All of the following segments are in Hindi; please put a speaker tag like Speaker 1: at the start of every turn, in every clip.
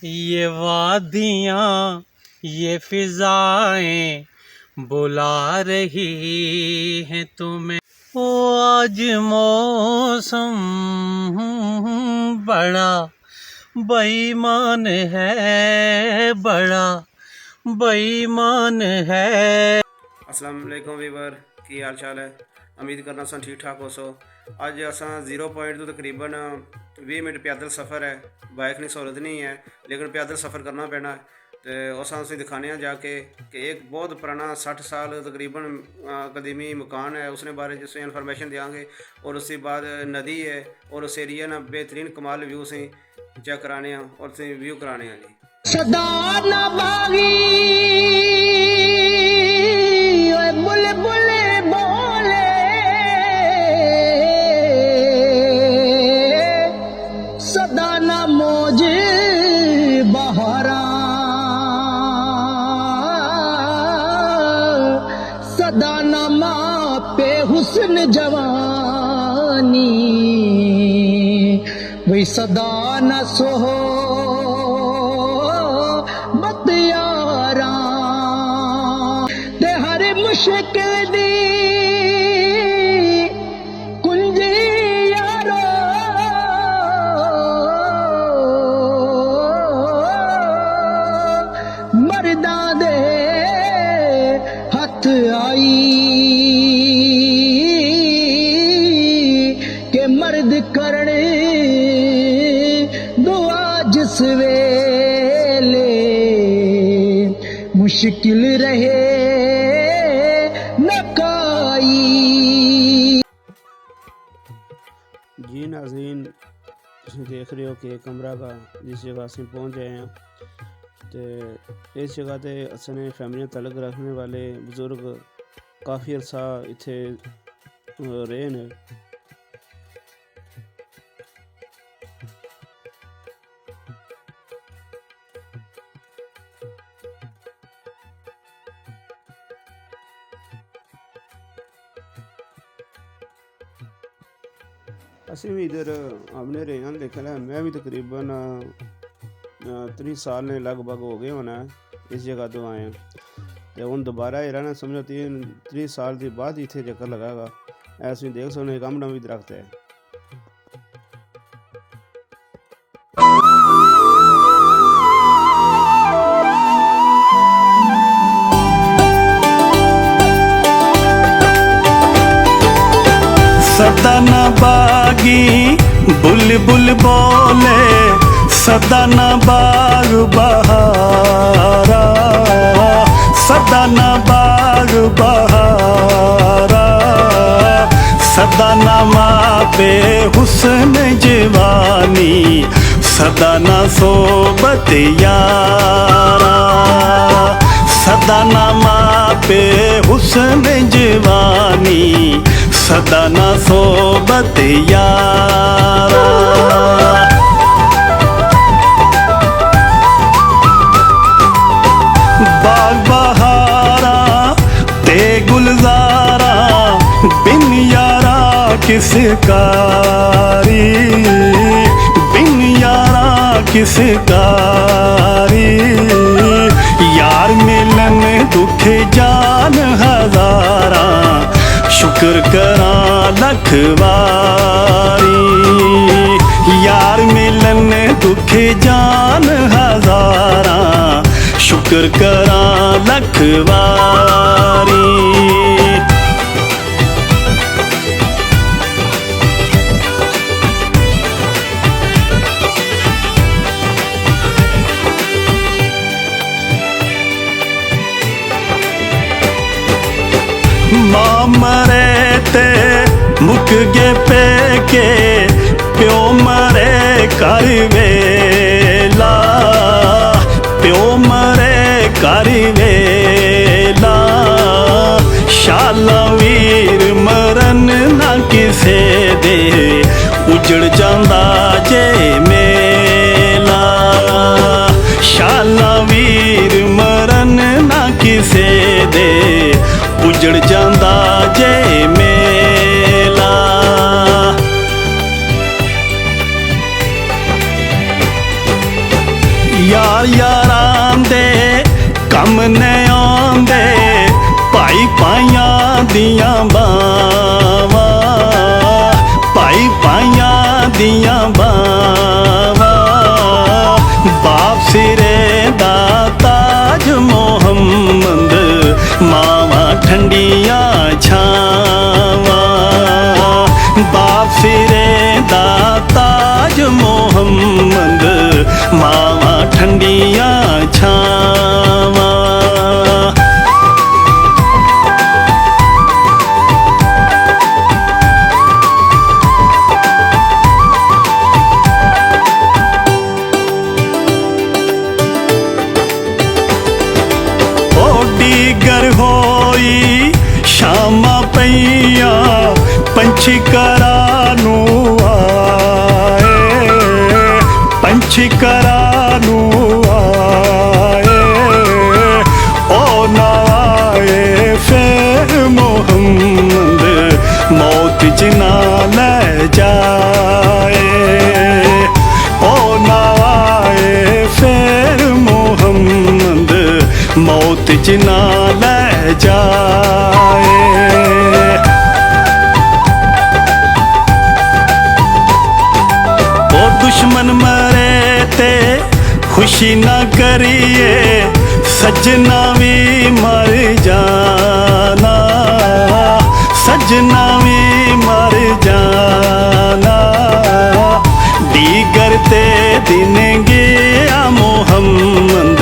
Speaker 1: ये वादियाँ ये फिजाएं बुला रही हैं तुम्हें। ओ आज मौसम बड़ा बेईमान है, बड़ा बेईमान है।
Speaker 2: अस्सलाम वालेकुम वीवर, की हाल चाल है। उम्मीद करना सन ठीक ठाक हो सो। अज असा 0 पॉइंट तो तकरीबन 20 मिनट पैदल सफ़र है। बाइक की सहूलत नहीं है लेकिन पैदल सफ़र करना पैना है। तो असा दिखाने जाके कि एक बहुत पुराना 60 साल तकरीबन कदीमी मकान है, उसने बारे जिसमें इन्फॉर्मेशन देंगे। और उसके बाद नदी है और उस एरिया ना बेहतरीन कमाल व्यू से चेक कराने और व्यू कराने जी।
Speaker 3: सदा ना बागी बुलबुल बोले, सदा ना मौज बहारा, सदा ना मापे हुस्न जवानी, वही सदा ना सोहो मुश्किल दी कुंजी यारो, मर्दा दे हथ आई के मर्द करने दुआ जिस वेले मुश्किल रहे
Speaker 2: जी नाज़रीन, तुम देख रहे हो कि कमरा का जिस जगह अस पहुँच गए हैं। तो इस जगह ते असने फैमिली तलक रखने वाले बुजुर्ग काफ़ी अरसा इत्थे रहे ने। ਅਸੀਂ भी इधर हमने रहे हैं, लेकिन मैं भी तकरीबन 30 साल ने लगभग हो गए होना इस जगह तो आए हैं। तो हूँ दोबारा ही रहना समझो 30 साल के बाद इतने चक्कर लगागा। ऐसे देख सकते एक अमना भी दरख्त है।
Speaker 4: सदा ना बागी बुलबुल बोले, सदा ना बाग बहारा, सदा ना बाग बहारा, सदा ना मापे हुस्न जवानी, सदा ना सोबत यारा, सदा ना मापे हुस्न जवानी, सदा ना सोबत यारा। बाग बहारा ते गुलजारा बिन यारा किस कारी, बिन यारा किस कारी, यार मिलन दुख जान हजारा, शुक्र करा लख वारी, यार मिलन दुख जान हजारा, शुक्र करा लख वारी। मां मरे ते मुक गे पेके, प्यो मरे कर वेला, प्यो मरे कर वेला, शाला वीर मरन ना किसे दे, उजड़ जांदा जे मेला, शाला वीर मरन ना किसे दे, उजड़ जांदा जे मेला। यार यारां दे कम ने आंदे भाई भाइयां दियां बावां भाई भाइयां दियां बावां बाप सिरे दा ताज मोहम्मद मावां ठंडियां छावां बाप सिरे दा ताज मोहम्मद मावां ठंडियां छावां गर होई शामा पईया पंछी करानू आए पंछी करानू आए ओ ना आए फिर मोहम्मद मौत जना ले जाए ओ ना आए फिर मोहम्मद मौत जना ले जाए ओ दुश्मन मरे ते खुशी ना करिए सजना भी मर जाना सजना भी मर जाना दीगर ते दिन गया मोहम्मद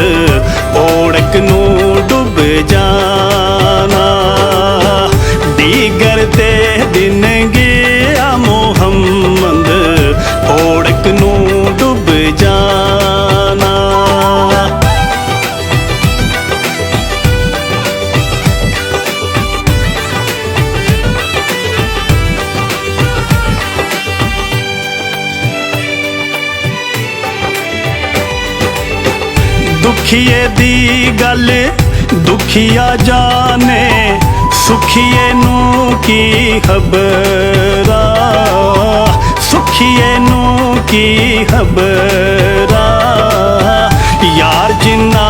Speaker 4: ओढ़क नू डुब जाना दीगर ते दिन गया मोहम्मद ओढ़क नू डुब जाना दुखिए दी गल दुखिया जाने सुखिए नू की खबरा सुखिए नू की खबरा यार जिन्ना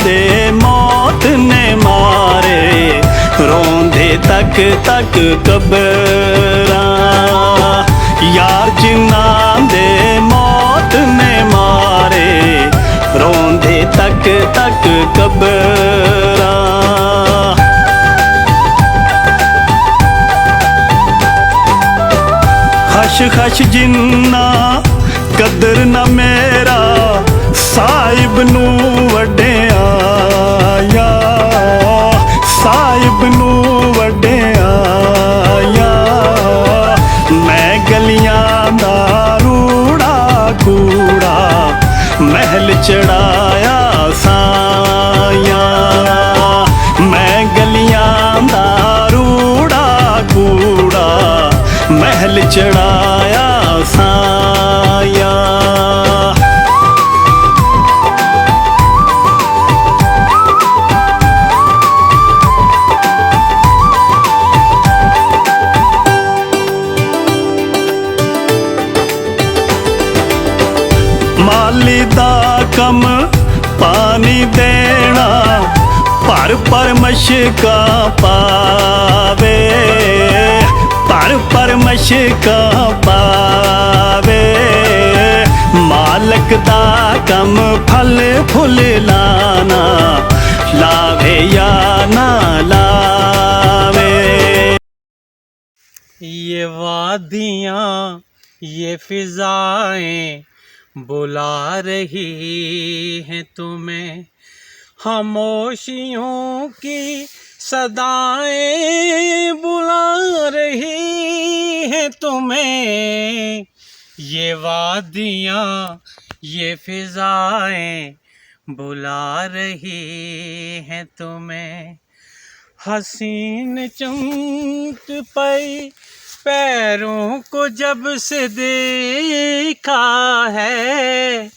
Speaker 4: दे मौत ने मारे रोंदे तक तक कबरा यार जिन्ना दे मौत ने मारे रोंदे तक तक कबरा खश खश जिन्ना कदर न मेरा साहिब नू वड्डिया साहिब नू वड्डिया मैं गलियां दा रूड़ा कूड़ा महल चढ़ाया साया मैं गलियां दा रूड़ा कूड़ा महल चढ़ाया साया माली दा कम पानी देना पर मशका पावे पर मशका पावे मालक दा कम फल फुल लाना लावे या ना लावे
Speaker 1: ये वादियाँ ये फिजाएं बुला रही हैं तुम्हें खामोशियों की सदाएं बुला रही हैं तुम्हें ये वादियाँ ये फिजाएं बुला रही हैं तुम्हें हसीन चमक पई पैरों को जब से देखा है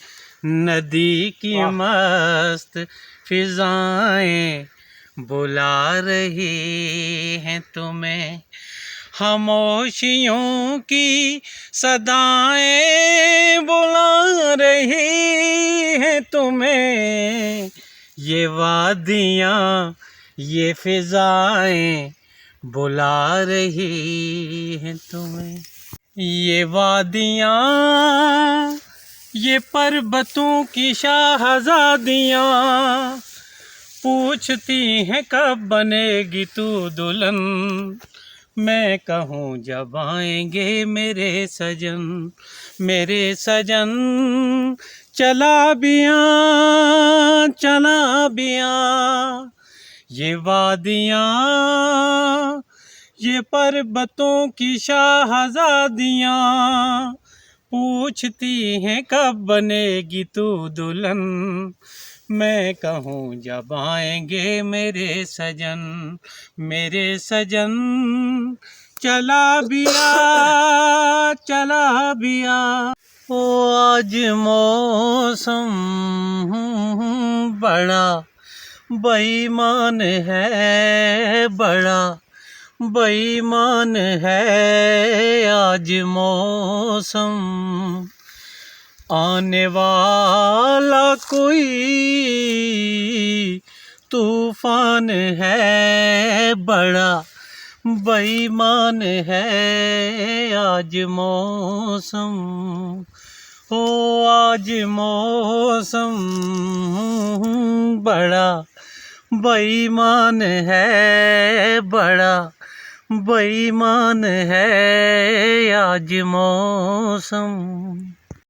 Speaker 1: नदी की मस्त फिजाएं बुला रही हैं तुम्हें खामोशियों की सदाएं बुला रही हैं तुम्हें, ये वादियाँ ये फिजाएं बुला रही हैं तुम्हें। ये वादियाँ ये पर्वतों की शाहज़ादियाँ पूछती हैं कब बनेगी तू दुल्हन, मैं कहूँ जब आएंगे मेरे सजन, मेरे सजन। चला बिया ये वादियाँ ये पर्वतों की शाहज़ादियाँ पूछती हैं कब बनेगी तू दुल्हन, मैं कहूँ जब आएंगे मेरे सजन, मेरे सजन। चला बिया ओ आज मौसम बड़ा बेईमान है, बड़ा बेईमान है आज मौसम। आने वाला कोई तूफान है, बड़ा बेईमान है आज मौसम। ओ आज मौसम बड़ा बेईमान है, बड़ा बेईमान है आज मौसम।